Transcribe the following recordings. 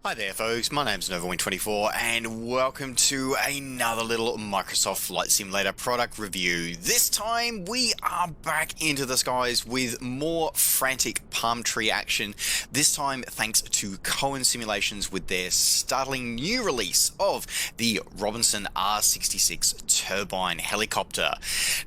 Hi there folks, my name's NovaWin24 and welcome to another little Microsoft Flight Simulator product review. This time we are back into the skies with more frantic palm tree action, this time thanks to Cowan Simulations with their startling new release of the Robinson R66 Turbine helicopter.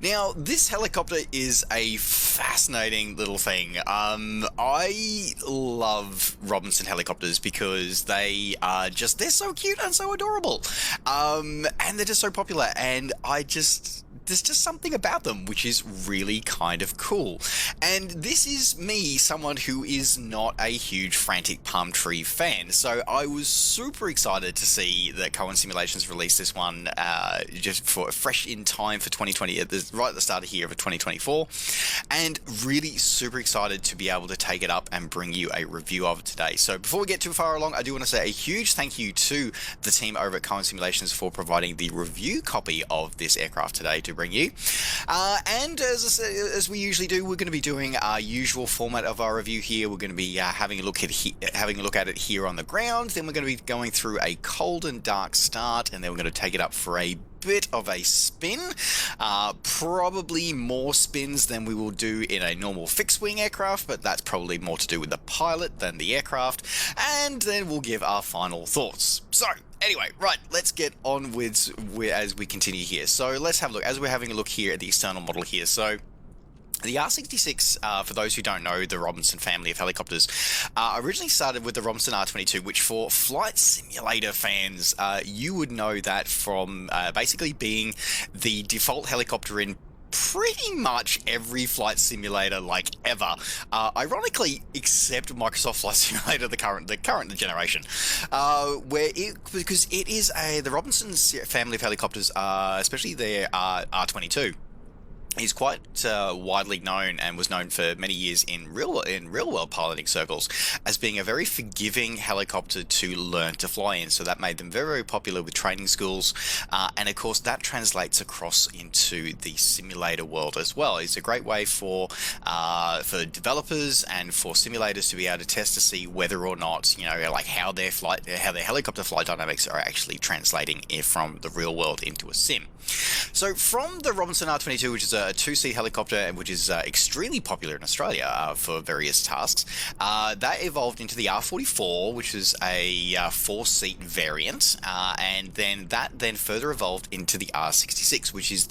Now this helicopter is a fascinating little thing. I love Robinson helicopters because they're so cute and so adorable, and they're just so popular, and there's just something about them which is really kind of cool. And this is me, someone who is not a huge frantic palm tree fan, so I was super excited to see that Cowan Simulations released this one just for fresh in time for 2020, right at the start of here of 2024, and really super excited to be able to take it up and bring you a review of it today. So before we get too far along, I do want to say a huge thank you to the team over at Cowan Simulations for providing the review copy of this aircraft today to bring you. And as we usually do, we're going to be doing our usual format of our review here. We're going to be having a look at it here on the ground. Then we're going to be going through a cold and dark start, and then we're going to take it up for a bit of a spin, probably more spins than we will do in a normal fixed wing aircraft, but that's probably more to do with the pilot than the aircraft, and then we'll give our final thoughts. So anyway, right, let's get on with as we continue here. So let's have a look, as we're having a look here at the external model here. So the R66, for those who don't know, the Robinson family of helicopters, originally started with the Robinson R22, which for flight simulator fans, you would know that from basically being the default helicopter in pretty much every flight simulator like ever, ironically, except Microsoft Flight Simulator, the current generation, because it is the Robinson family of helicopters, especially their R22. He's quite widely known and was known for many years in real world piloting circles as being a very forgiving helicopter to learn to fly in. So that made them very, very popular with training schools, and of course that translates across into the simulator world as well. It's a great way for developers and for simulators to be able to test to see whether or not, you know, like how their helicopter flight dynamics are actually translating from the real world into a sim. So from the Robinson R22, which is a two-seat helicopter and which is extremely popular in Australia for various tasks, that evolved into the R44, which is a four-seat variant, and then that further evolved into the R66, which is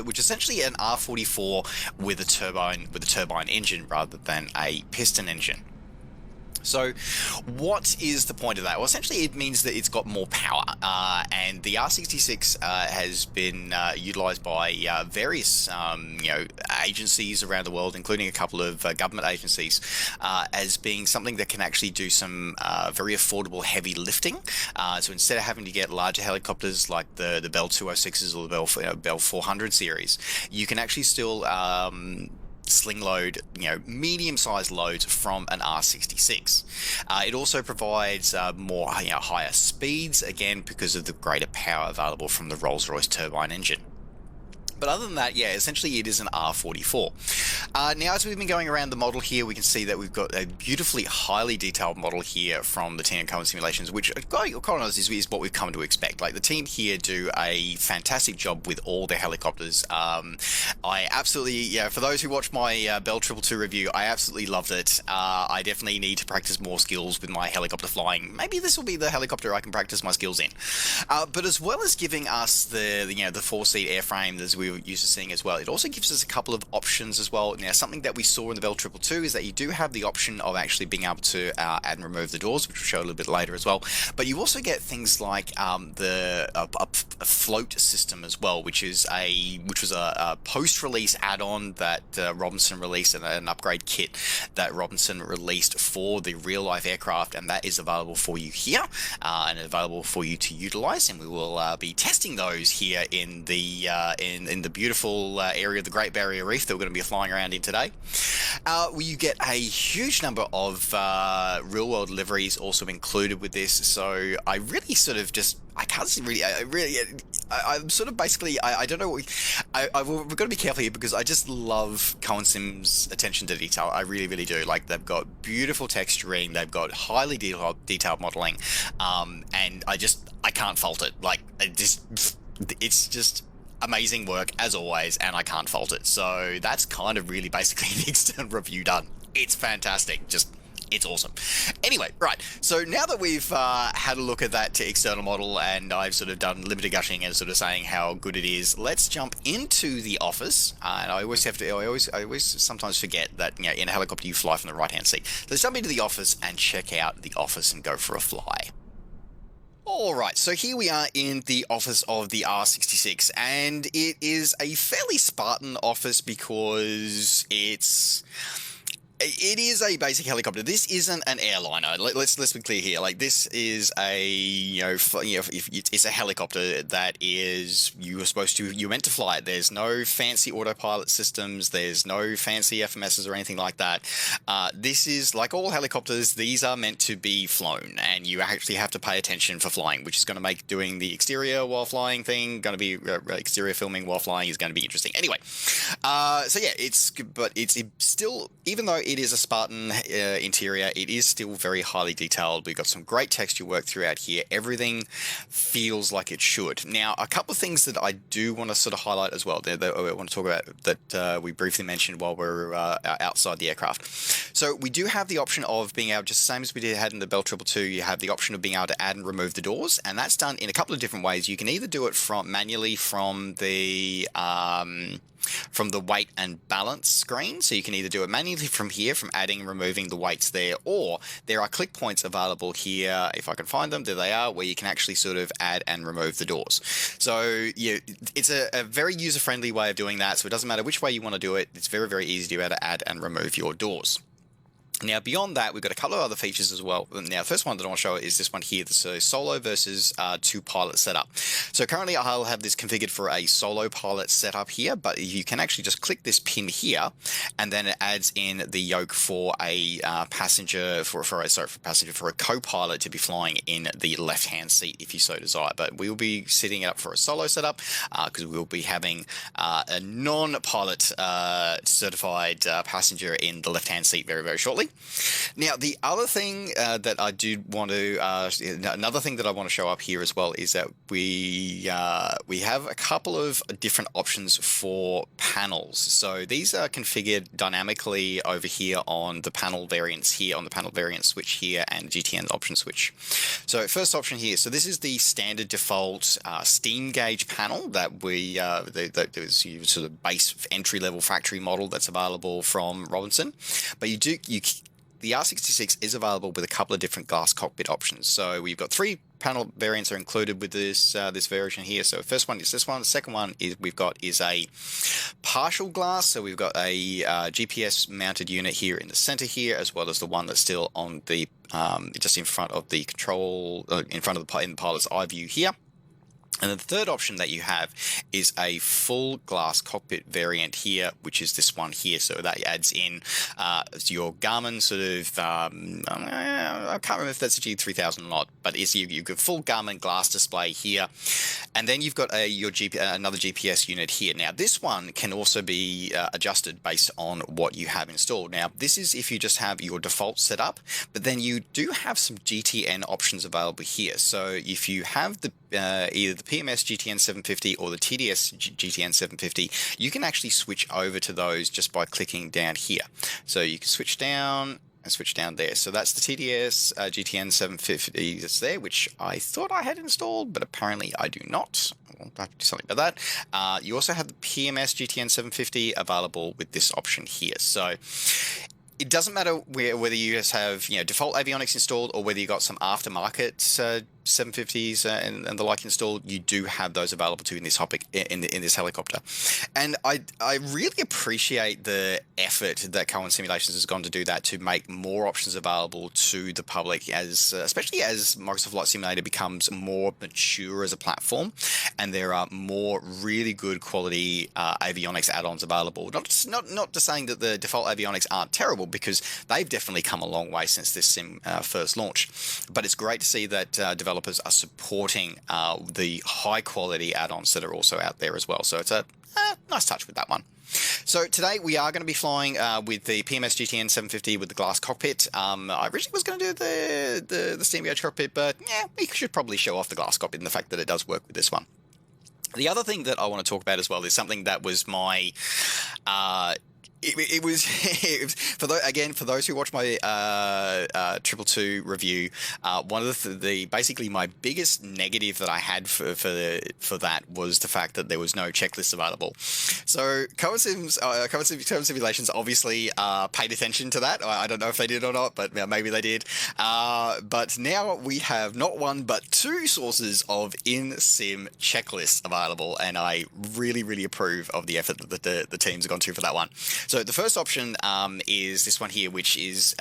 which is essentially an R44 with a turbine engine rather than a piston engine. So what is the point of that? Well, essentially it means that it's got more power, and the R66 has been utilized by various agencies around the world, including a couple of government agencies, as being something that can actually do some very affordable heavy lifting. So instead of having to get larger helicopters like the Bell 206s or the Bell 400 series, you can actually still sling load, medium-sized loads from an R66. It also provides more, higher speeds, again because of the greater power available from the Rolls-Royce turbine engine. But other than that, yeah, essentially it is an R44. Now, as we've been going around the model here, we can see that we've got a beautifully, highly detailed model here from the team at Cowan Simulations, which, quite honest, is what we've come to expect. Like, the team here do a fantastic job with all their helicopters. I absolutely, for those who watch my Bell 222 review, I absolutely loved it. I definitely need to practice more skills with my helicopter flying. Maybe this will be the helicopter I can practice my skills in. But as well as giving us the four-seat airframe, as we used to seeing as well, it also gives us a couple of options as well. Now, something that we saw in the Bell 222 is that you do have the option of actually being able to add and remove the doors, which we'll show a little bit later as well. But you also get things like a float system as well, which was a post-release add-on that Robinson released, and an upgrade kit that Robinson released for the real-life aircraft, and that is available for you here and available for you to utilize. And we will be testing those here in the in the beautiful area of the Great Barrier Reef that we're going to be flying around in today. You get a huge number of real-world liveries also included with this, so I really sort of just, I can't see really, I'm sort of basically, I don't know, we've got to be careful here because I just love CowanSim's attention to detail. I really, really do. Like, they've got beautiful texturing, they've got highly detailed modeling, and I can't fault it. Like, it's just amazing work as always, and I can't fault it. So that's kind of really basically the external review done. It's fantastic. It's awesome. Anyway, right, so now that we've had a look at that external model and I've sort of done limited gushing and sort of saying how good it is, let's jump into the office. And I always sometimes forget that, you know, in a helicopter you fly from the right hand seat. Let's jump into the office and check out the office and go for a fly. Alright, so here we are in the office of the R66, and it is a fairly Spartan office because it is a basic helicopter. This isn't an airliner. Let's be clear here. Like, this is it's a helicopter that is, you're meant to fly it. There's no fancy autopilot systems. There's no fancy FMSs or anything like that. This is, like all helicopters, these are meant to be flown, and you actually have to pay attention for flying, which is going to make doing the exterior while flying thing, going to be exterior filming while flying is going to be interesting. Anyway, so yeah, it's still, even though it is a Spartan interior, it is still very highly detailed. We've got some great texture work throughout here. Everything feels like it should. Now, a couple of things that I do want to sort of highlight as well, that I want to talk about, that we briefly mentioned while we're outside the aircraft. So we do have the option of being able, just the same as we had in the Bell 222, you have the option of being able to add and remove the doors, and that's done in a couple of different ways. You can either do it manually from the weight and balance screen. So you can either do it manually from here, from adding and removing the weights there, or there are click points available here, if I can find them, there they are, where you can actually sort of add and remove the doors. So yeah, it's a very user-friendly way of doing that. So it doesn't matter which way you want to do it. It's very, very easy to be able to add and remove your doors. Now, beyond that, we've got a couple of other features as well. Now, the first one that I want to show is this one here, so solo versus two-pilot setup. So currently, I'll have this configured for a solo pilot setup here, but you can actually just click this pin here, and then it adds in the yoke for a passenger, for a co-pilot to be flying in the left-hand seat if you so desire. But we will be setting it up for a solo setup because we will be having a non-pilot certified passenger in the left-hand seat very, very shortly. Now, the other thing that I do want to, another thing that I want to show up here as well is that we have a couple of different options for panels. So these are configured dynamically over here on the panel variants here, on the panel variant switch here and GTN option switch. So first option here, so this is the standard default steam gauge panel that we, that is sort of base entry level factory model that's available from Robinson. But the R66 is available with a couple of different glass cockpit options. So we've got 3 panel variants are included with this this version here. So first one is this one. The second one is is a partial glass. So we've got a GPS mounted unit here in the center here, as well as the one that's still on the just in front of the control, in the pilot's eye view here. And the third option that you have is a full glass cockpit variant here, which is this one here. So that adds in your Garmin sort of, I can't remember if that's a G3000 or not, but you've got full Garmin glass display here. And then you've got another GPS unit here. Now, this one can also be adjusted based on what you have installed. Now, this is if you just have your default setup, but then you do have some GTN options available here. So if you have the either the PMS GTN 750 or the TDS GTN 750, you can actually switch over to those just by clicking down here. So you can switch down and switch down there. So that's the TDS GTN 750 that's there, which I thought I had installed, but apparently I do not. I'll have to do something about that. You also have the PMS GTN 750 available with this option here. So it doesn't matter whether you just have default avionics installed or whether you got some aftermarket 750s and the like installed, you do have those available too in this in this helicopter. And I really appreciate the effort that Cowan Simulations has gone to do that, to make more options available to the public, as especially as Microsoft Flight Simulator becomes more mature as a platform, and there are more really good quality avionics add-ons available. Not just saying that the default avionics aren't terrible, because they've definitely come a long way since this sim first launched. But it's great to see that developers are supporting the high quality add-ons that are also out there as well. So it's a nice touch with that one. So today we are going to be flying with the PMS GTN 750 with the glass cockpit. I originally was going to do the steam gauge cockpit, but yeah, we should probably show off the glass cockpit and the fact that it does work with this one. The other thing that I want to talk about as well is something that was my it was for those who watch my 222 review, one of the basically my biggest negative that I had for that was the fact that there was no checklist available. So Cowan Simulations obviously paid attention to that. I don't know if they did or not, but maybe they did. But now we have not one but two sources of in-sim checklists available, and I really approve of the effort that the teams have gone to for that one. So the first option is this one here, which is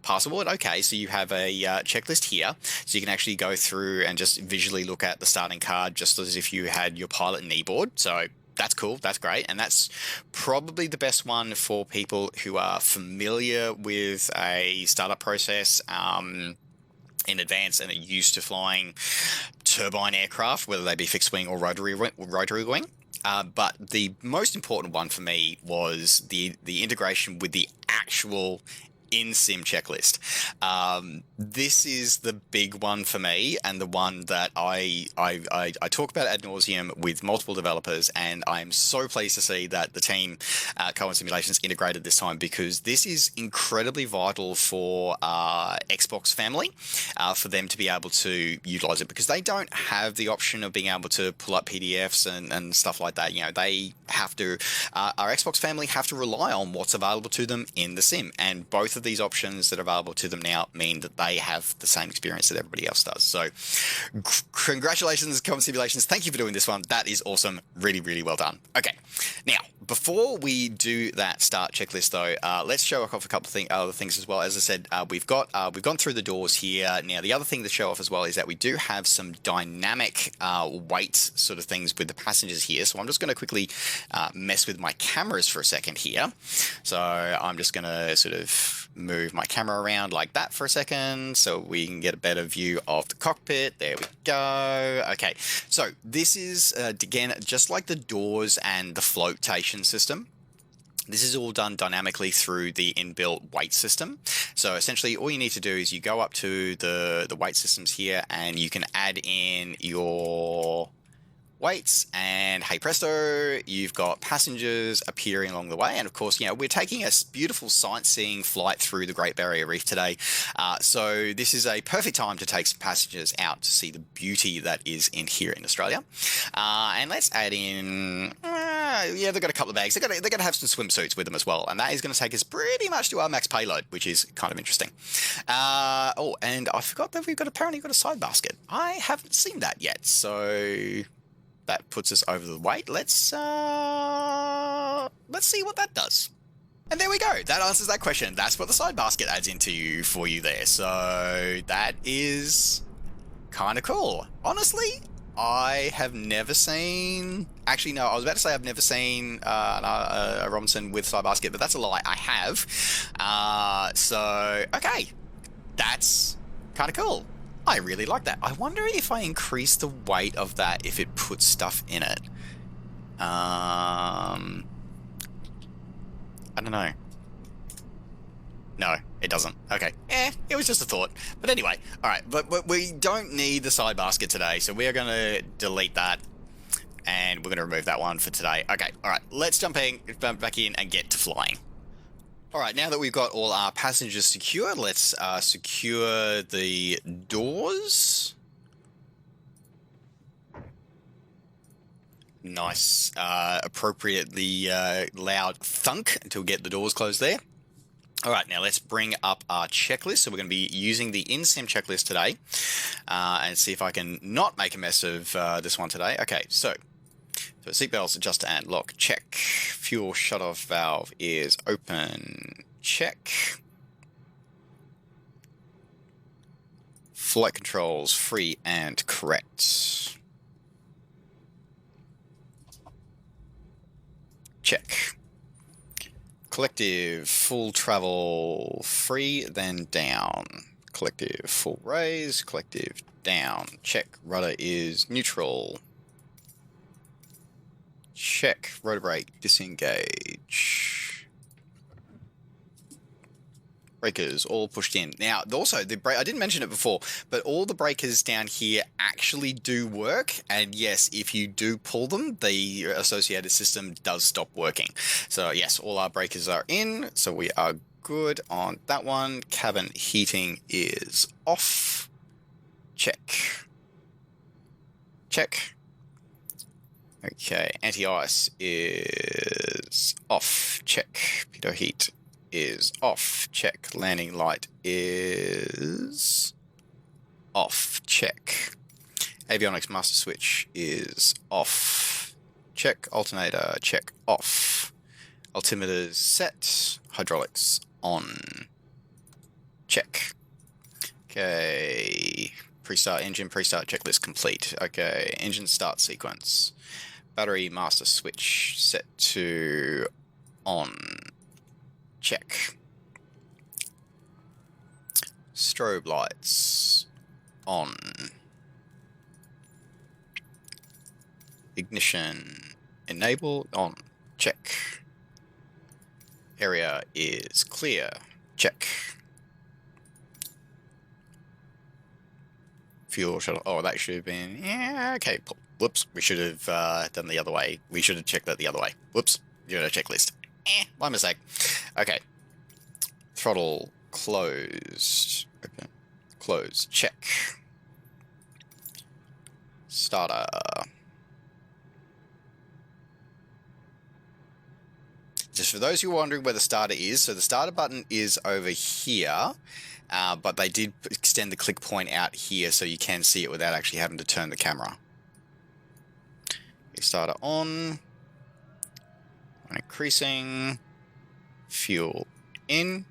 passable and okay. So you have a checklist here, so you can actually go through and just visually look at the starting card, just as if you had your pilot knee board. So that's cool, that's great, and that's probably the best one for people who are familiar with a startup process in advance and are used to flying turbine aircraft, whether they be fixed wing or rotary wing. But the most important one for me was the integration with the actual in-sim checklist. This is the big one for me, and the one that I talk about ad nauseum with multiple developers, and I'm so pleased to see that the team Cowan Simulations integrated this time, because this is incredibly vital for Xbox family, for them to be able to utilize it, because they don't have the option of being able to pull up PDFs and stuff like that. They have to, our Xbox family have to rely on what's available to them in the sim, and both of these options that are available to them now mean that they have the same experience that everybody else does. So congratulations, Cowan Simulations. Thank you for doing this one. That is awesome. Really well done. Okay, now before we do that start checklist though, let's show off a couple of other things as well. As I said, we've gone through the doors here. Now the other thing to show off as well is that we do have some dynamic weight sort of things with the passengers here. So I'm just going to quickly mess with my cameras for a second here. So I'm just going to sort of move my camera around like that for a second so we can get a better view of the cockpit. There we go. Okay, so this is again just like the doors and the flotation system. This is all done dynamically through the inbuilt weight system. So essentially all you need to do is you go up to the weight systems here, and you can add in your weights, and hey presto, you've got passengers appearing along the way. And of course, we're taking a beautiful sightseeing flight through the Great Barrier Reef today, so this is a perfect time to take some passengers out to see the beauty that is in here in Australia. And let's add in they've got a couple of bags. They're going to have some swimsuits with them as well, and that is going to take us pretty much to our max payload, which is kind of interesting. Oh, and I forgot that we've apparently got a side basket. I haven't seen that yet, so that puts us over the weight. Let's see what that does. And there we go. That answers that question. That's what the side basket adds into for you there. So that is kind of cool. Honestly, I have never seen... Actually, no, I was about to say I've never seen a Robinson with side basket, but that's a lie. I have. So, okay. That's kind of cool. I really like that. I wonder if I increase the weight of that, if it puts stuff in it. I don't know. No, it doesn't. Okay. It was just a thought. But anyway, all right. But we don't need the side basket today, so we are going to delete that, and we're going to remove that one for today. Okay. All right. Let's jump back in and get to flying. All right, now that we've got all our passengers secure, let's secure the doors. Nice, appropriately loud thunk to get the doors closed there. All right, now let's bring up our checklist. So we're going to be using the in-sim checklist today, and see if I can not make a mess of this one today. Okay, so seatbelts adjust and lock, check. Fuel shut-off valve is open, check. Flight controls free and correct, check. Collective full travel free, then down. Collective full raise, collective down. Check. Rudder is neutral. Check. Rotor brake disengage. Breakers all pushed in. Now, also, the brake, I didn't mention it before, but all the breakers down here actually do work. And yes, if you do pull them, the associated system does stop working. So yes, all our breakers are in. So we are good on that one. Cabin heating is off. Check. Check. Okay, anti-ice is off. Check. Pitot heat is off. Check. Landing light is off. Check. Avionics master switch is off. Check. Alternator, check. Off. Altimeters set. Hydraulics on. Check. Okay. Pre-start engine, pre-start checklist complete. Okay, engine start sequence. Battery master switch set to on. Check. Strobe lights on. Ignition enable on. Check. Area is clear. Check. Fuel shuttle. Oh, that should have been. Yeah, okay. Whoops. We should have done the other way. We should have checked that the other way. Whoops. You're in a checklist. My mistake. Okay. Throttle closed. Open. Close. Check. Starter. Just for those who are wondering where the starter is, so the starter button is over here, but they did extend the click point out here so you can see it without actually having to turn the camera. Starter on. Increasing. Fuel in.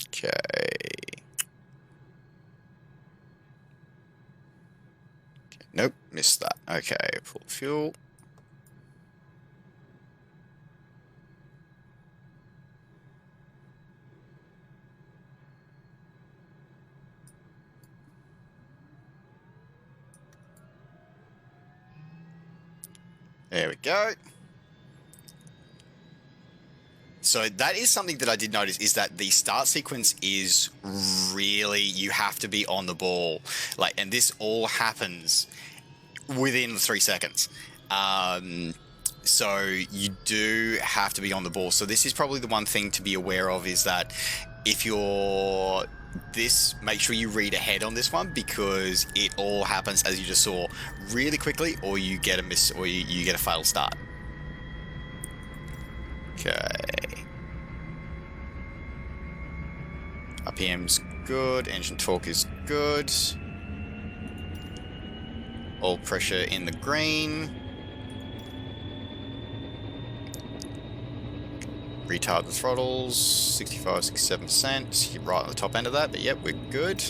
Okay. Nope, missed that. Okay, full fuel. There we go. So that is something that I did notice, is that the start sequence is really, you have to be on the ball. Like, and this all happens within 3 seconds. So you do have to be on the ball. So this is probably the one thing to be aware of, is that if you're make sure you read ahead on this one, because it all happens, as you just saw, really quickly, or you get a miss, or you get a failed start. Okay. RPM's good, engine torque is good. Oil pressure in the green. Retard the throttles, 65, 67%. You're right on the top end of that, but yep, we're good.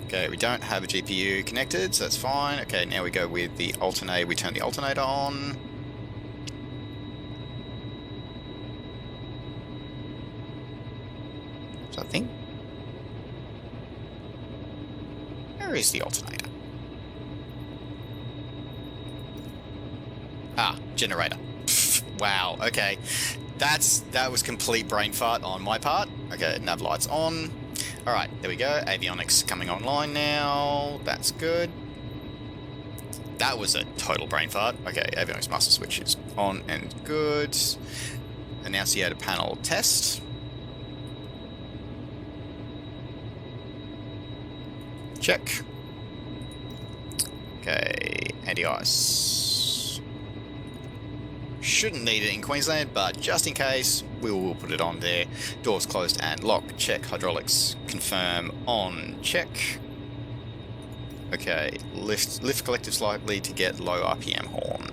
Okay, we don't have a GPU connected, so that's fine. Okay, now we go with the alternator. We turn the alternator on. So I think... where is the alternator? Ah, generator. Wow, okay. That was complete brain fart on my part. Okay, nav lights on. Alright, there we go. Avionics coming online now. That's good. That was a total brain fart. Okay, avionics master switch is on and good. Annunciator panel test. Check. Okay, anti-ice. shouldn't need it in Queensland, but just in case, we will put it on there. Doors closed and locked. Check. Hydraulics confirm on. Check. Okay, lift collective slightly to get low RPM horn.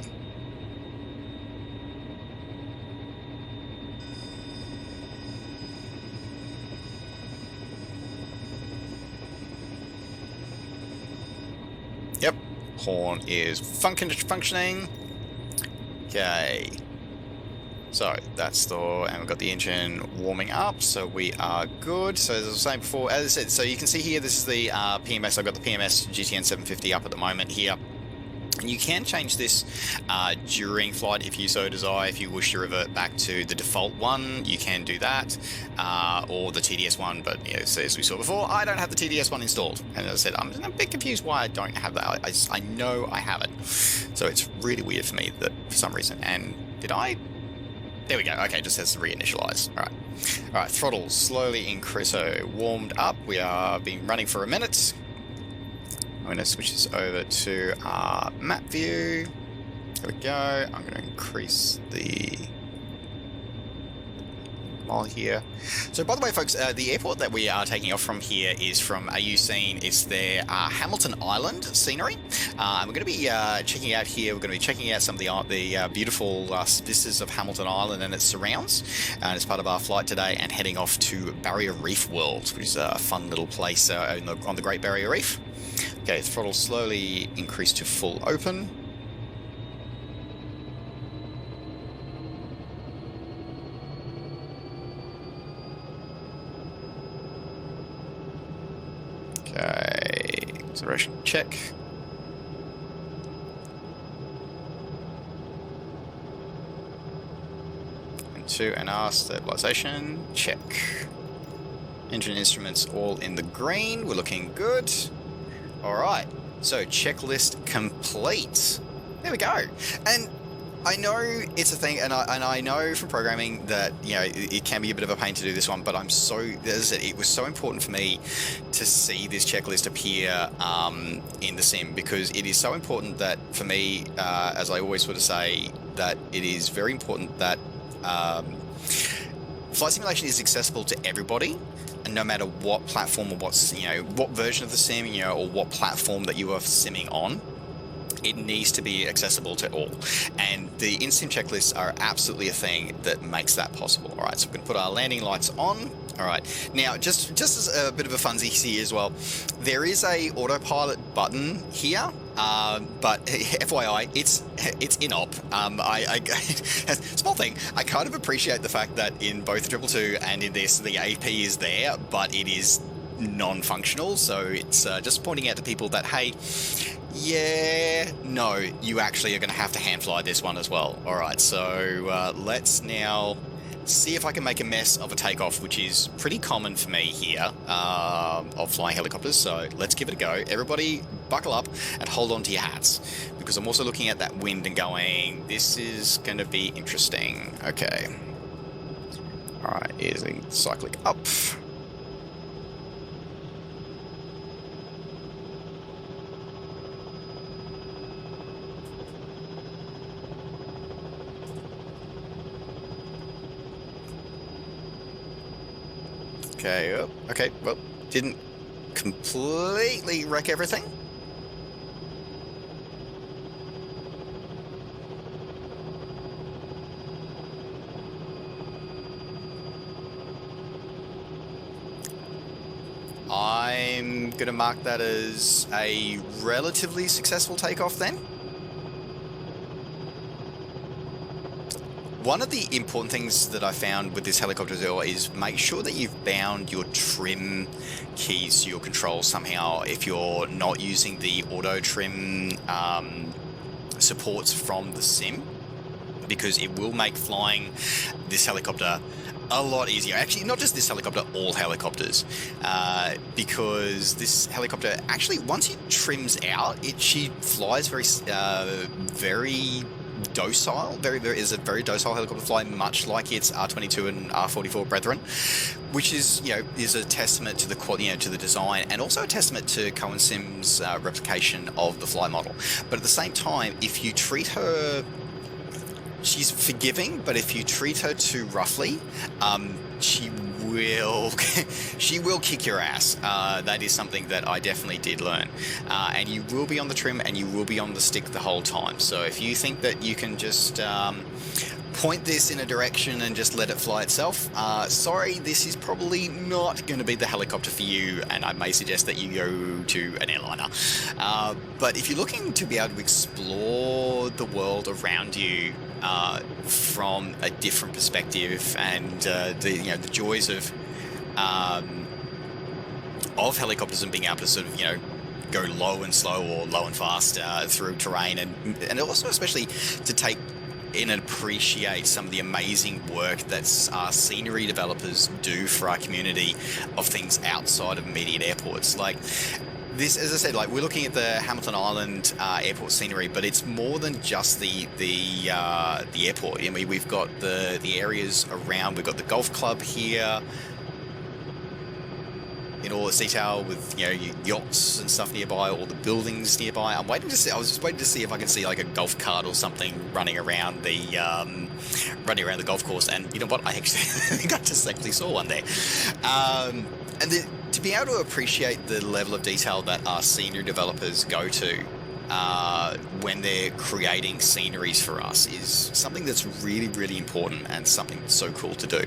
Yep, horn is functioning. Okay, so that's the, and we've got the engine warming up, so we are good. So as I was saying before, as I said, so you can see here, this is the PMS. I've got the PMS GTN 750 up at the moment here. And you can change this during flight if you so desire. If you wish to revert back to the default one, you can do that, or the TDS one. But you know, so as we saw before, I don't have the TDS one installed. And as I said, I'm a bit confused why I don't have that. I know I have it. So it's really weird for me that for some reason. And did I? There we go. Okay, just has to reinitialize. All right, throttle slowly increase. So warmed up. We are been running for a minute. I'm going to switch this over to our map view. There we go. I'm going to increase the mile here. So by the way, folks, the airport that we are taking off from here is from AU Scene. It's their Hamilton Island scenery. We're going to be checking out here. We're going to be checking out some of the beautiful vistas of Hamilton Island and its surrounds as part of our flight today, and heading off to Barrier Reef World, which is a fun little place on the Great Barrier Reef. Okay, throttle slowly increase to full open. Okay, acceleration check. And 2 and R stabilization check. Engine instruments all in the green. We're looking good. All right, so checklist complete. There we go. And I know it's a thing, and I know from programming that, you know, it can be a bit of a pain to do this one, but as I said, it was so important for me to see this checklist appear in the sim, because it is so important that for me, as I always sort of say, that it is very important that flight simulation is accessible to everybody. And no matter what platform or what version of the sim, or what platform that you are simming on, it needs to be accessible to all. And the in-sim checklists are absolutely a thing that makes that possible. All right, so we're going to put our landing lights on. All right, now just as a bit of a funsy here as well, there is a autopilot button here. But FYI, it's in-op. Small thing, I kind of appreciate the fact that in both 222 and in this, the AP is there, but it is non-functional. So it's just pointing out to people that, hey, yeah, no, you actually are going to have to hand fly this one as well. All right, so let's now see if I can make a mess of a takeoff, which is pretty common for me here, of flying helicopters. So let's give it a go. Everybody buckle up and hold on to your hats, because I'm also looking at that wind and going, this is going to be interesting. Okay. All right, here's a cyclic up. Okay, okay, well, didn't completely wreck everything. I'm going to mark that as a relatively successful takeoff then. One of the important things that I found with this helicopter as well is make sure that you've bound your trim keys to your controls somehow if you're not using the auto trim supports from the sim, because it will make flying this helicopter a lot easier. Actually, not just this helicopter, all helicopters, because this helicopter actually, once it trims out, she flies very docile, is a very docile helicopter to fly, much like its R22 and R44 brethren, which is is a testament to the to the design, and also a testament to CowanSim's replication of the fly model. But at the same time, if you treat her she's forgiving, but if you treat her too roughly, she will she will kick your ass. That is something that I definitely did learn. And you will be on the trim and you will be on the stick the whole time. So if you think that you can just point this in a direction and just let it fly itself, sorry, this is probably not going to be the helicopter for you, and I may suggest that you go to an airliner. But if you're looking to be able to explore the world around you from a different perspective, and the joys of helicopters and being able to sort of go low and slow or low and fast through terrain, and also especially to take in and appreciate some of the amazing work that scenery developers do for our community of things outside of immediate airports. Like this, as I said, like we're looking at the Hamilton Island airport scenery, but it's more than just the airport. I mean, we've got the areas around. We've got the golf club here in all its detail, with yachts and stuff nearby, all the buildings nearby. I was just waiting to see if I can see like a golf cart or something running around the golf course. And you know what? I actually think I just actually saw one there. To be able to appreciate the level of detail that our scenery developers go to when they're creating sceneries for us is something that's really, really important, and something that's so cool to do.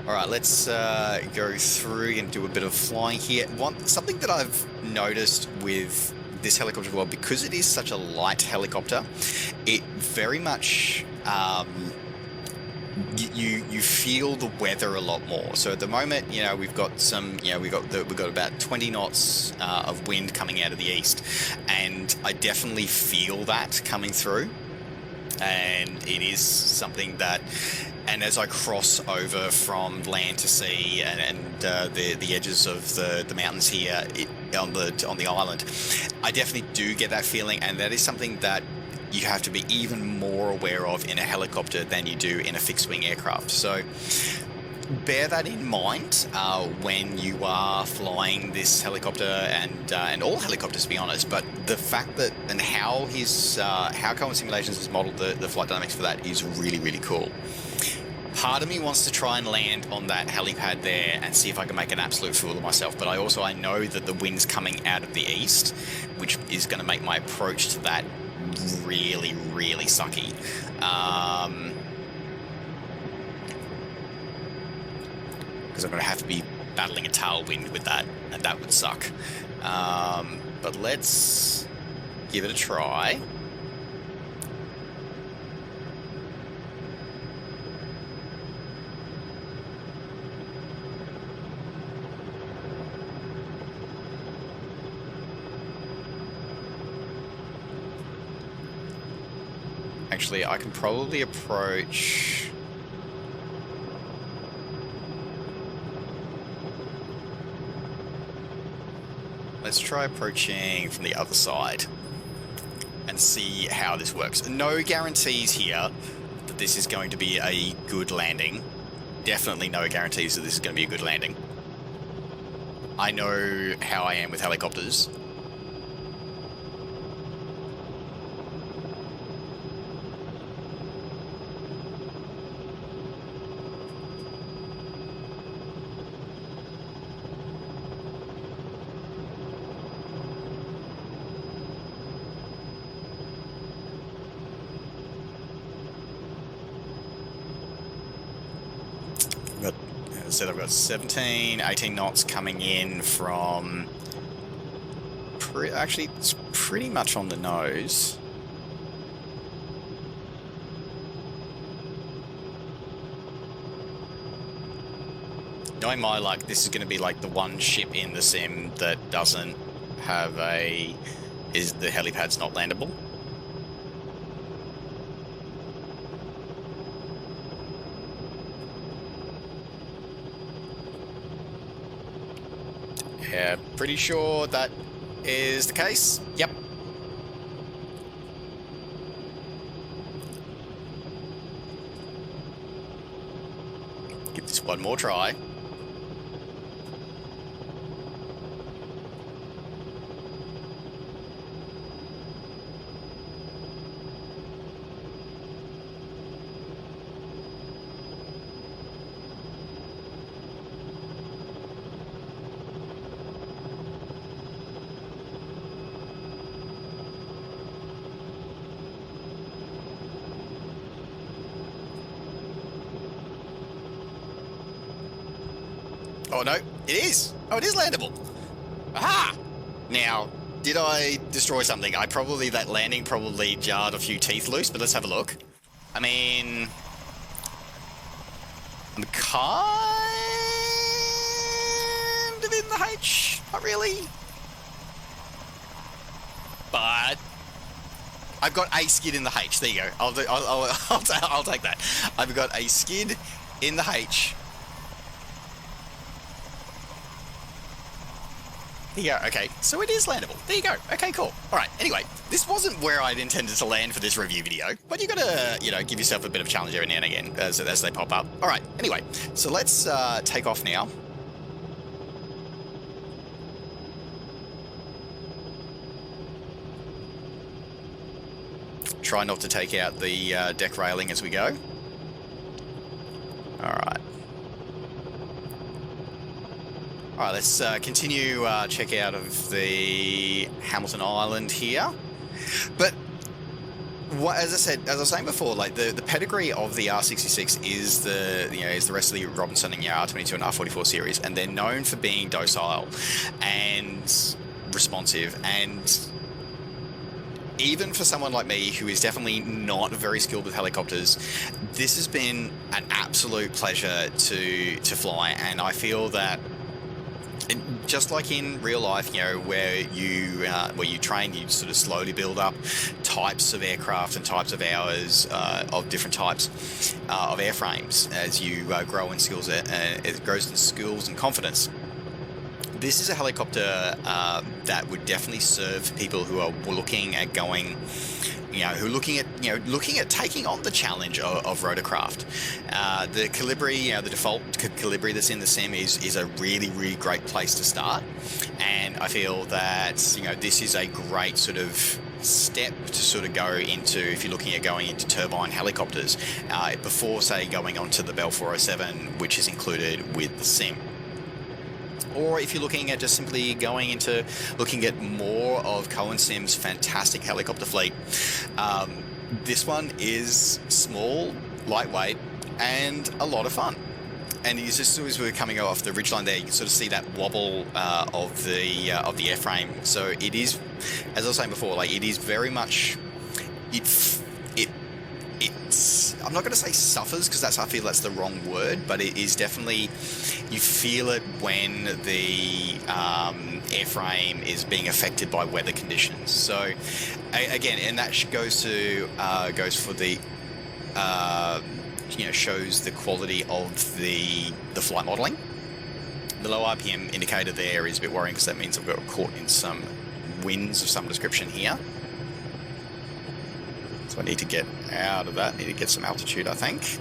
Alright, let's go through and do a bit of flying here. Something that I've noticed with this helicopter, well, because it is such a light helicopter, it very much you feel the weather a lot more. So at the moment, we've got we've got about 20 knots of wind coming out of the east, and I definitely feel that coming through. And it is something that, and as I cross over from land to sea and the edges of the mountains here on the island, I definitely do get that feeling, and that is something that you have to be even more aware of in a helicopter than you do in a fixed-wing aircraft. So bear that in mind when you are flying this helicopter, and all helicopters, to be honest. But the fact that, and how Cowan Simulations has modeled the flight dynamics for that is really, really cool. Part of me wants to try and land on that helipad there and see if I can make an absolute fool of myself, but I know that the wind's coming out of the east, which is going to make my approach to that really, really sucky. Because I'm going to have to be battling a tailwind with that, and that would suck. But let's give it a try. Actually, I can probably approach... Let's try approaching from the other side and see how this works. No guarantees here that this is going to be a good landing. Definitely no guarantees that this is going to be a good landing. I know how I am with helicopters. I've got 17, 18 knots coming in from... Actually, it's pretty much on the nose. Knowing my luck, this is going to be like the one ship in the sim that doesn't have the helipad's not landable. Yeah, pretty sure that is the case. Yep. Give this one more try. Oh no, it is. Oh, it is landable. Aha! Now, did I destroy something? That landing probably jarred a few teeth loose, but let's have a look. I mean, I'm kind of in the H, not really. But I've got a skid in the H. There you go. I'll take that. I've got a skid in the H. There you go. Okay, so it is landable. There you go. Okay, cool. All right. Anyway, this wasn't where I'd intended to land for this review video, but you gotta, give yourself a bit of challenge every now and again as they pop up. All right. Anyway, so let's take off now. Try not to take out the deck railing as we go. All right. All right, let's continue check out of the Hamilton Island here. But as I was saying before, like the pedigree of the R66 is the rest of the Robinson and R22 and R44 series, and they're known for being docile and responsive. And even for someone like me, who is definitely not very skilled with helicopters, this has been an absolute pleasure to fly, and I feel that. Just like in real life, where you train, you sort of slowly build up types of aircraft and types of hours of different types of airframes as you grow in skills. It grows in skills and confidence. This is a helicopter that would definitely serve people who are looking at going. Who are looking at taking on the challenge of rotorcraft. The Calibri, the default Calibri that's in the sim is a really, really great place to start. And I feel that, this is a great sort of step to sort of go into, if you're looking at going into turbine helicopters, before, say, going on to the Bell 407, which is included with the sim. Or if you're looking at just simply looking at more of CowanSim's fantastic helicopter fleet. This one is small, lightweight, and a lot of fun. And as soon as we're coming off the ridgeline there, you can sort of see that wobble of the airframe. So it is, as I was saying before, like it is very much it's I'm not going to say suffers, because I feel that's the wrong word, but it is definitely, you feel it when the airframe is being affected by weather conditions. So again, and that goes for the shows the quality of the flight modeling. The low RPM indicator there is a bit worrying, because that means I've got caught in some winds of some description here. So I need to get out of that, need to get some altitude, I think.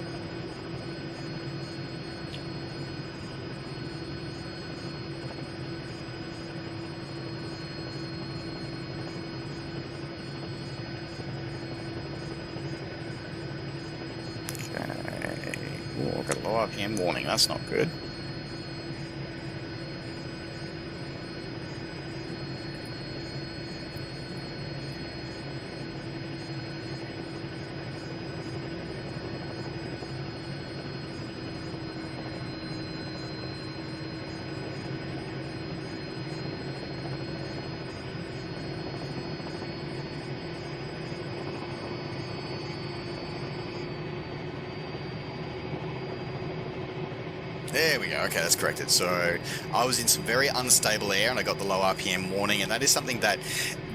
Okay. Oh, I've got a low RPM warning, that's not good. There we go. Okay, that's corrected. So I was in some very unstable air and I got the low RPM warning, and that is something that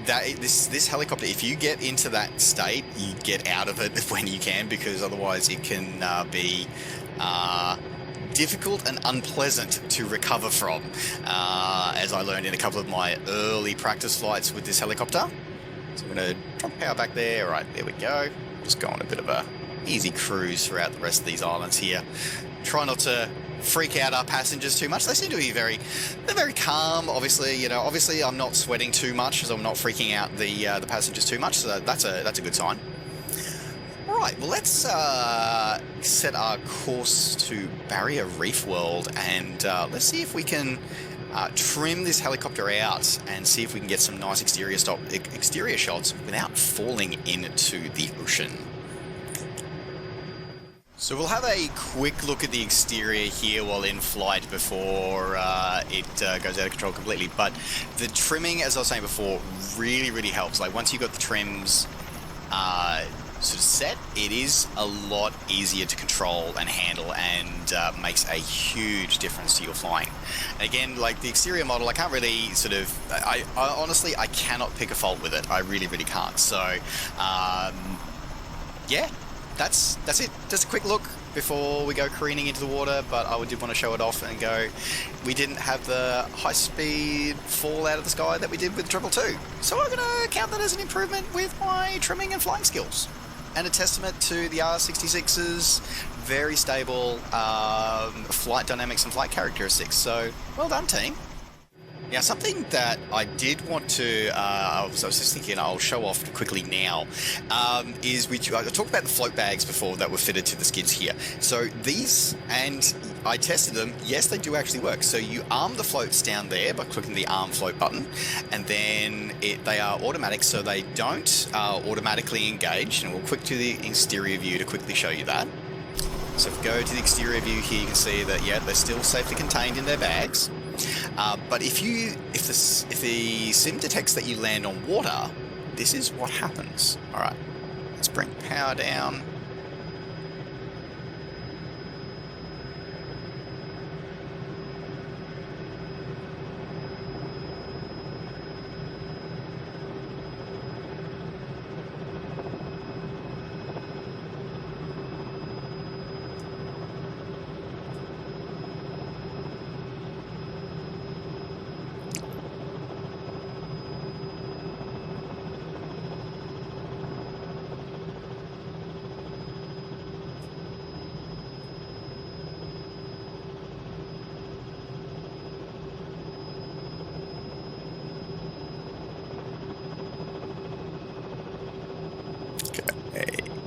this helicopter, if you get into that state, you get out of it when you can, because otherwise it can be difficult and unpleasant to recover from, as I learned in a couple of my early practice flights with this helicopter. So I'm going to drop power back there. All right, there we go. Just go on a bit of a easy cruise throughout the rest of these islands here. Try not to freak out our passengers too much. They seem to be they're very calm. Obviously, obviously I'm not sweating too much, as I'm not freaking out the passengers too much. So that's a good sign. All right, well, let's set our course to Barrier Reef World, and let's see if we can trim this helicopter out and see if we can get some nice exterior shots without falling into the ocean. So we'll have a quick look at the exterior here while in flight before it goes out of control completely. But the trimming, as I was saying before, really helps. Like once you've got the trims sort of set, it is a lot easier to control and handle, and makes a huge difference to your flying. And again, like the exterior model, I can't really sort of, I honestly, I cannot pick a fault with it. I really can't. So yeah. That's it. Just a quick look before we go careening into the water, but I did want to show it off and go, we didn't have the high-speed fall out of the sky that we did with 222. So I'm going to count that as an improvement with my trimming and flying skills. And a testament to the R66's very stable flight dynamics and flight characteristics. So, well done, team. Now, something that I did want to, I was just thinking I'll show off quickly now, is I talked about the float bags before that were fitted to the skids here. So these, and I tested them, yes, they do actually work. So you arm the floats down there by clicking the arm float button, and then they are automatic, so they don't automatically engage. And we'll quick to the exterior view to quickly show you that. So if we go to the exterior view here, you can see that, yeah, they're still safely contained in their bags. But if the sim detects that you land on water, this is what happens. All right, let's bring power down.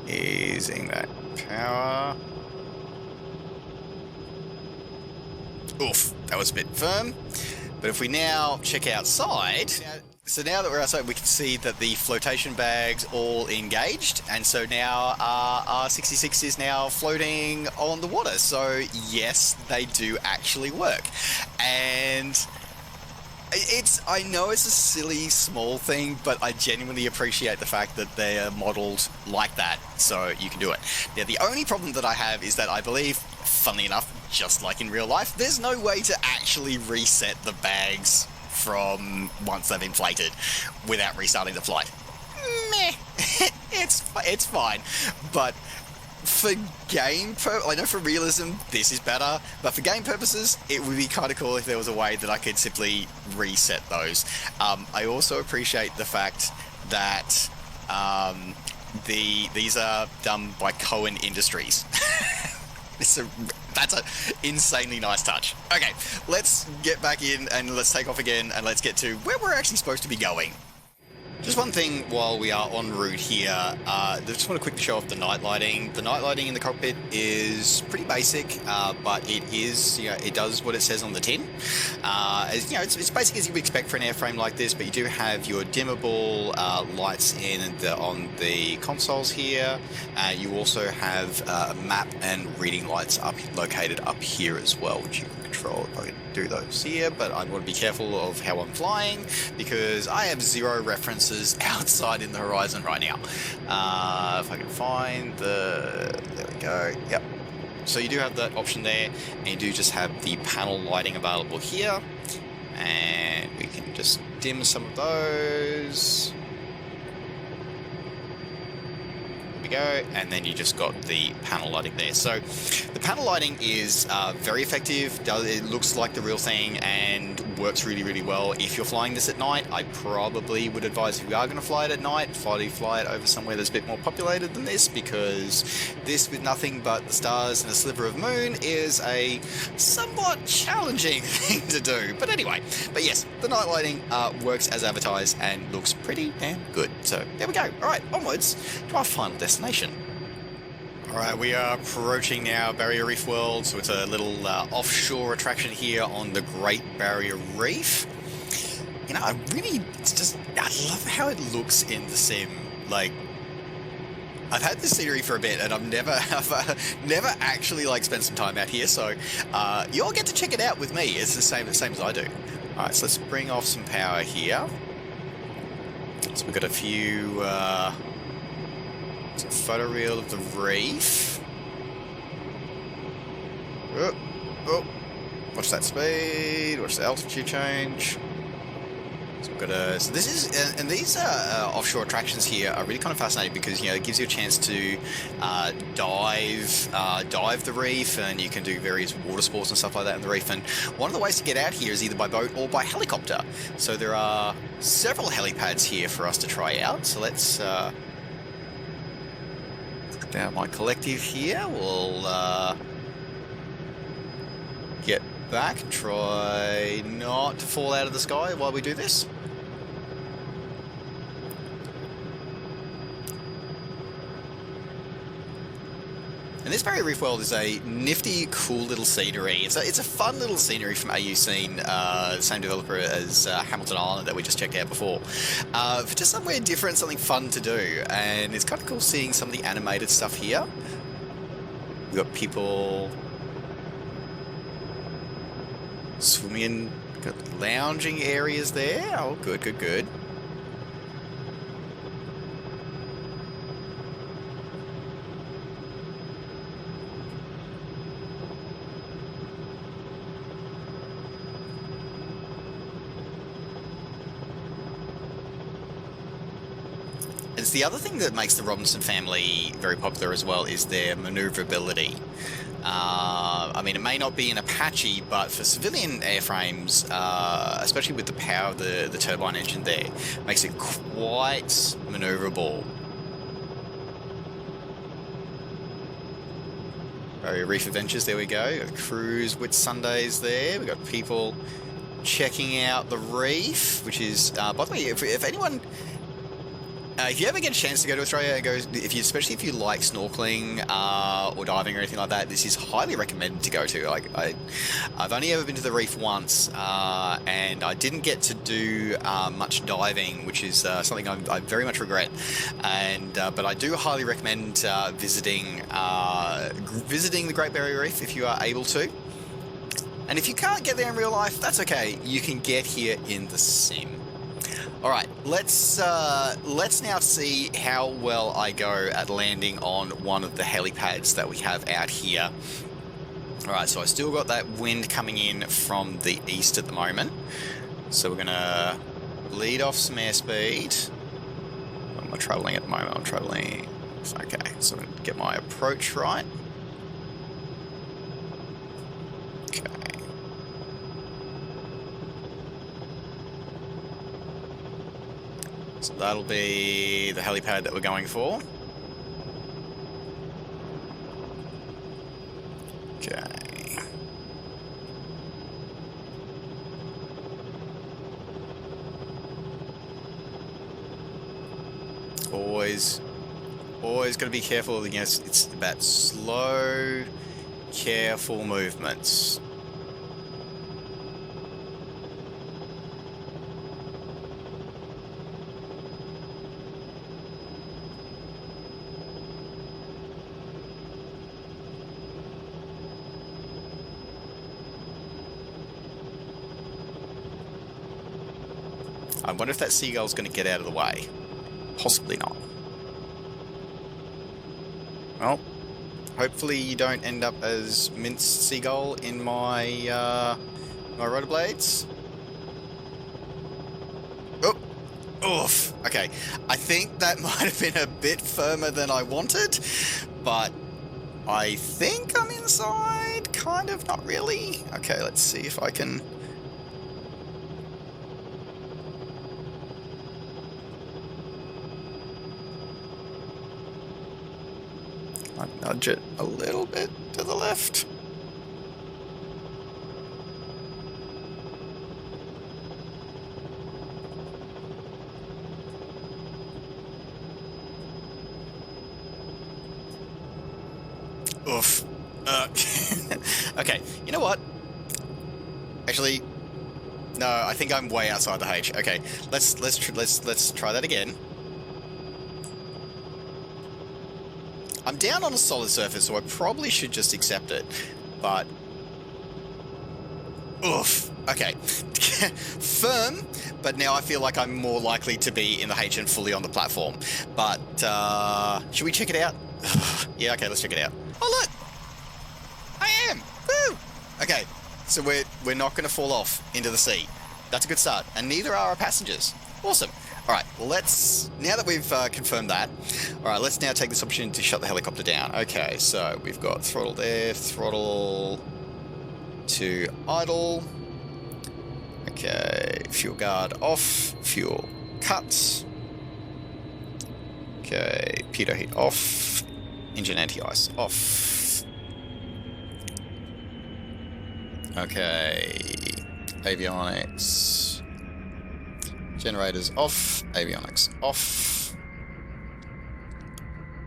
Easing that power. Oof, that was a bit firm. But if we now check outside, so now that we're outside, we can see that the flotation bags all engaged, and so now our R66 is now floating on the water. So yes, they do actually work. And I know it's a silly small thing, but I genuinely appreciate the fact that they're modeled like that, so you can do it. Now, the only problem that I have is that I believe, funnily enough, just like in real life, there's no way to actually reset the bags from once they've inflated without restarting the flight. Meh. It's fine, but for game I know for realism this is better, but for game purposes it would be kind of cool if there was a way that I could simply reset those. I also appreciate the fact that these are done by Cowan Industries. That's an insanely nice touch. Okay, let's get back in and let's take off again, and let's get to where we're actually supposed to be going. Just one thing while we are en route here, I just want to quickly show off the night lighting. The night lighting in the cockpit is pretty basic, but it is, it does what it says on the tin. As it's basic as you would expect for an airframe like this, but you do have your dimmable lights on the consoles here. You also have map and reading lights located up here as well, which you can control. I can do those here, but I want to be careful of how I'm flying because I have zero references outside in the horizon right now. If I can find there we go. Yep. So you do have that option there, and you do just have the panel lighting available here, and we can just dim some of those. Go, and then you just got the panel lighting there. So the panel lighting is very effective. It looks like the real thing and works really well. If you're flying this at night, I probably would advise, if you are going to fly it at night, fly it over somewhere that's a bit more populated than this, because this with nothing but the stars and a sliver of moon is a somewhat challenging thing to do. But anyway, yes, the night lighting works as advertised and looks pretty damn good. So there we go. All right, onwards to our final destination. Alright, we are approaching now Barrier Reef World, so it's a little offshore attraction here on the Great Barrier Reef. I love how it looks in the sim. Like, I've had this scenery for a bit, and I've never actually like spent some time out here. So you all get to check it out with me. It's the same as I do. All right, so let's bring off some power here. So we've got a few some photo reel of the reef. Oh, oh. Watch that speed. Watch the altitude change. So we've got a. So this is, and these offshore attractions here are really kind of fascinating because it gives you a chance to dive the reef, and you can do various water sports and stuff like that in the reef. And one of the ways to get out here is either by boat or by helicopter. So there are several helipads here for us to try out. So let's put down my collective here. We'll get back and try not to fall out of the sky while we do this. And this Barrier Reef World is a nifty, cool little scenery. It's a fun little scenery from AU Scene, the same developer as Hamilton Island that we just checked out before. For just somewhere different, something fun to do. And it's kind of cool seeing some of the animated stuff here. We've got people swimming in, got lounging areas there. Oh, good, good, good. It's the other thing that makes the Robinson family very popular as well is their maneuverability. I mean, it may not be an Apache, but for civilian airframes, especially with the power of the turbine engine there, makes it quite maneuverable. Barrier Reef Adventures, there we go. Got cruise with Sundays there. We've got people checking out the reef, which is, by the way, if anyone... if you ever get a chance to go to Australia and especially if you like snorkeling or diving or anything like that, this is highly recommended to go to. Like I've only ever been to the reef once, and I didn't get to do much diving, which is something I very much regret. And but I do highly recommend visiting the Great Barrier Reef if you are able to. And if you can't get there in real life, that's okay. You can get here in the sim. All right, let's now see how well I go at landing on one of the helipads that we have out here. All right, so I still got that wind coming in from the east at the moment. So we're gonna lead off some airspeed. What am I traveling at the moment? I'm traveling. Okay, so I'm gonna get my approach right. So that'll be the helipad that we're going for. Okay. Always got to be careful. It's about slow, careful movements. I wonder if that seagull's going to get out of the way. Possibly not. Well, hopefully you don't end up as minced seagull in my my rotor blades. Oh, oof. Okay, I think that might have been a bit firmer than I wanted, but I think I'm inside. Kind of, not really. Okay, let's see if I can. Nudge it a little bit to the left. Oof. Okay, you know what? Actually, no, I think I'm way outside the H. Okay, let's try that again. I'm down on a solid surface, so I probably should just accept it. But oof. Okay. Firm, but now I feel like I'm more likely to be in the H and fully on the platform. But should we check it out? Yeah, okay, let's check it out. Oh look! I am! Woo! Okay, so we're not going to fall off into the sea. That's a good start, and neither are our passengers. Awesome. All right, let's, now that we've confirmed that, all right, let's now take this opportunity to shut the helicopter down. Okay, so we've got throttle there, throttle to idle. Okay, fuel guard off, fuel cut. Okay, pitot heat off, engine anti-ice off. Okay, avionics, generators off, avionics off,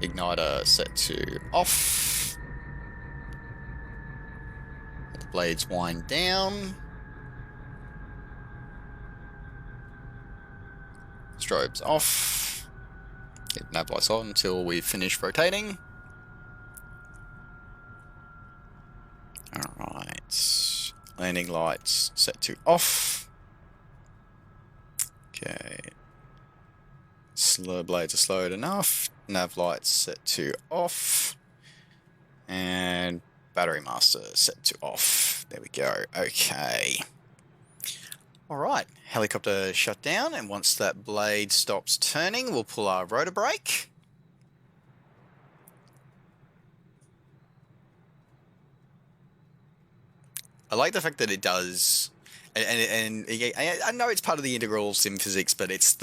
igniter set to off, let the blades wind down, strobes off, keep nav lights on until we finish rotating. Alright, landing lights set to off. Okay, slow blades are slowed enough, nav lights set to off, and battery master set to off. There we go. Okay. Alright, helicopter shut down, and once that blade stops turning, we'll pull our rotor brake. I like the fact that it does, and I know it's part of the integral sim physics, but it's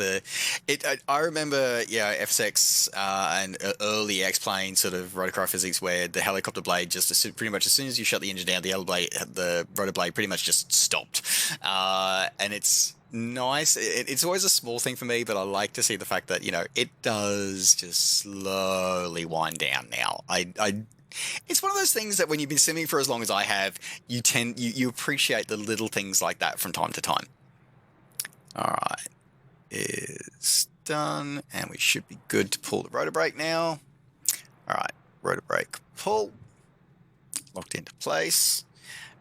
I remember, yeah, FSX and early X-Plane sort of rotorcraft physics where the helicopter blade just pretty much as soon as you shut the engine down, the rotor blade pretty much just stopped, and it's nice. It's always a small thing for me, but I like to see the fact that, you know, it does just slowly wind down now. It's one of those things that when you've been simming for as long as I have, you appreciate the little things like that from time to time. All right, is done, and we should be good to pull the rotor brake now. All right, rotor brake pull, locked into place.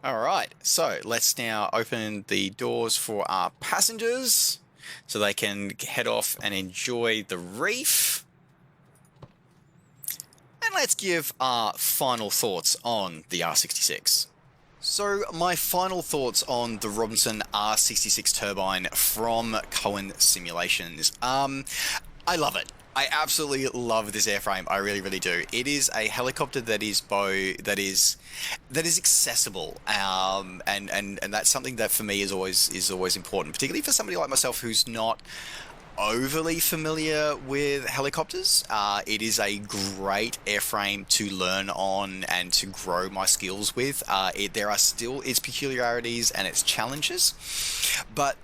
All right, so let's now open the doors for our passengers so they can head off and enjoy the reef. And let's give our final thoughts on the R66. So my final thoughts on the Robinson R66 Turbine from Cowan Simulations. I love it. I absolutely love this airframe. I really, really do. It is a helicopter that is accessible, and that's something that for me is always important, particularly for somebody like myself who's not overly familiar with helicopters. It is a great airframe to learn on and to grow my skills with. There are still its peculiarities and its challenges, but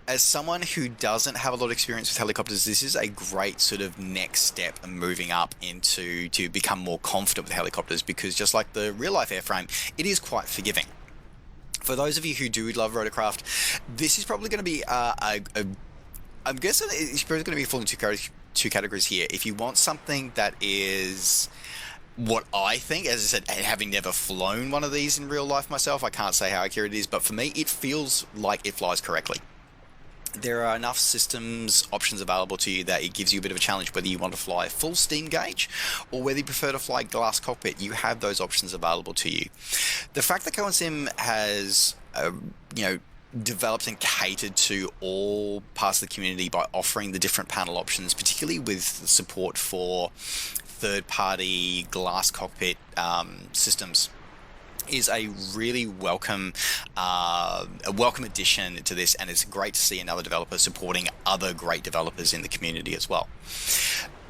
as someone who doesn't have a lot of experience with helicopters, this is a great sort of next step moving up into to become more confident with helicopters, because just like the real life airframe, it is quite forgiving. For those of you who do love rotorcraft, this is probably going to be I'm guessing it's probably going to be falling two categories here. If you want something that is what I think, as I said, having never flown one of these in real life myself, I can't say how accurate it is, but for me, it feels like it flies correctly. There are enough systems options available to you that it gives you a bit of a challenge, whether you want to fly full steam gauge or whether you prefer to fly glass cockpit. You have those options available to you. The fact that CowanSim has, developed and catered to all parts of the community by offering the different panel options, particularly with support for third-party glass cockpit systems, is a really welcome addition to this, and it's great to see another developer supporting other great developers in the community as well.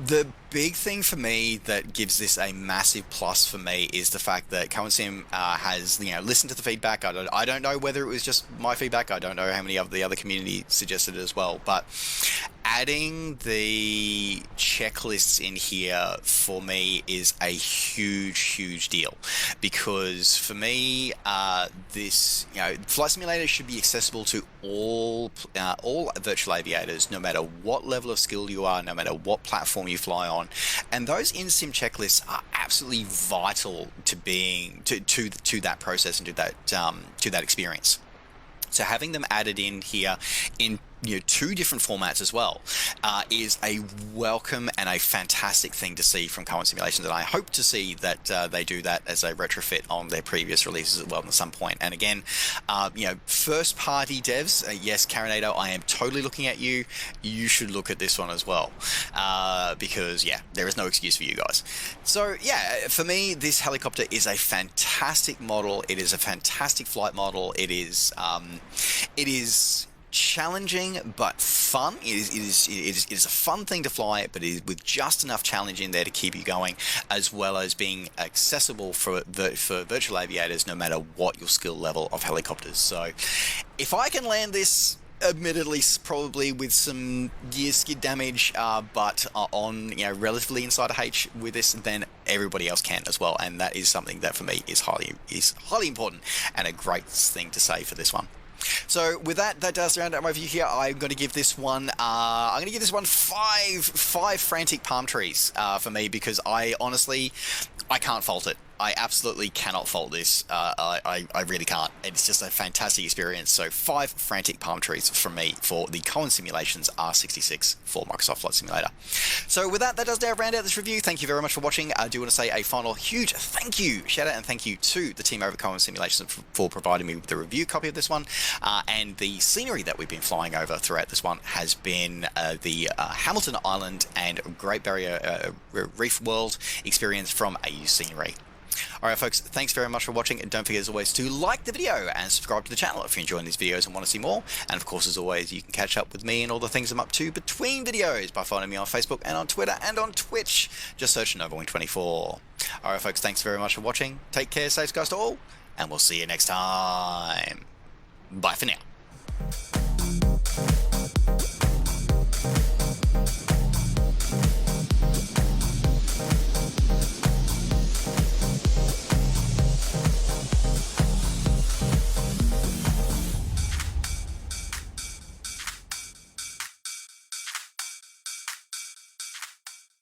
The big thing for me that gives this a massive plus for me is the fact that CowanSim has listened to the feedback. I don't know whether it was just my feedback. I don't know how many of the other community suggested it as well, but adding the checklists in here for me is a huge deal, because for me, this, flight simulator should be accessible to all virtual aviators, no matter what level of skill you are, no matter what platform you fly on. And those in-sim checklists are absolutely vital to being to that process and to that experience. So having them added in here in 2 different formats as well is a welcome and a fantastic thing to see from Cowan Simulations, and I hope to see that they do that as a retrofit on their previous releases as well at some point. And again, first party devs, yes, Carinator, I am totally looking at you. You should look at this one as well, because there is no excuse for you guys. So for me, this helicopter is a fantastic model. It is a fantastic flight model. It is challenging but fun. It is a fun thing to fly, but it is with just enough challenge in there to keep you going, as well as being accessible for virtual aviators, no matter what your skill level of helicopters. So if I can land this, admittedly probably with some gear skid damage, but on relatively inside a H with this, then everybody else can as well, and that is something that for me is highly important and a great thing to say for this one. So with that does round out my review here. I'm going to give this one five frantic palm trees for me, because I can't fault it. I absolutely cannot fault this. I really can't. It's just a fantastic experience. So 5 frantic palm trees from me for the Cowan Simulations R66 for Microsoft Flight Simulator. So with that does now round out this review. Thank you very much for watching. I do want to say a final huge thank you, shout out and thank you to the team over at Cowan Simulations for providing me with the review copy of this one. And the scenery that we've been flying over throughout this one has been the Hamilton Island and Great Barrier Reef World experience from AU Scenery. Alright folks, thanks very much for watching, and don't forget as always to like the video and subscribe to the channel if you're enjoying these videos and want to see more. And of course, as always, you can catch up with me and all the things I'm up to between videos by following me on Facebook and on Twitter and on Twitch. Just search NovaWing24. Alright folks, thanks very much for watching. Take care, safe skies to all, and we'll see you next time. Bye for now.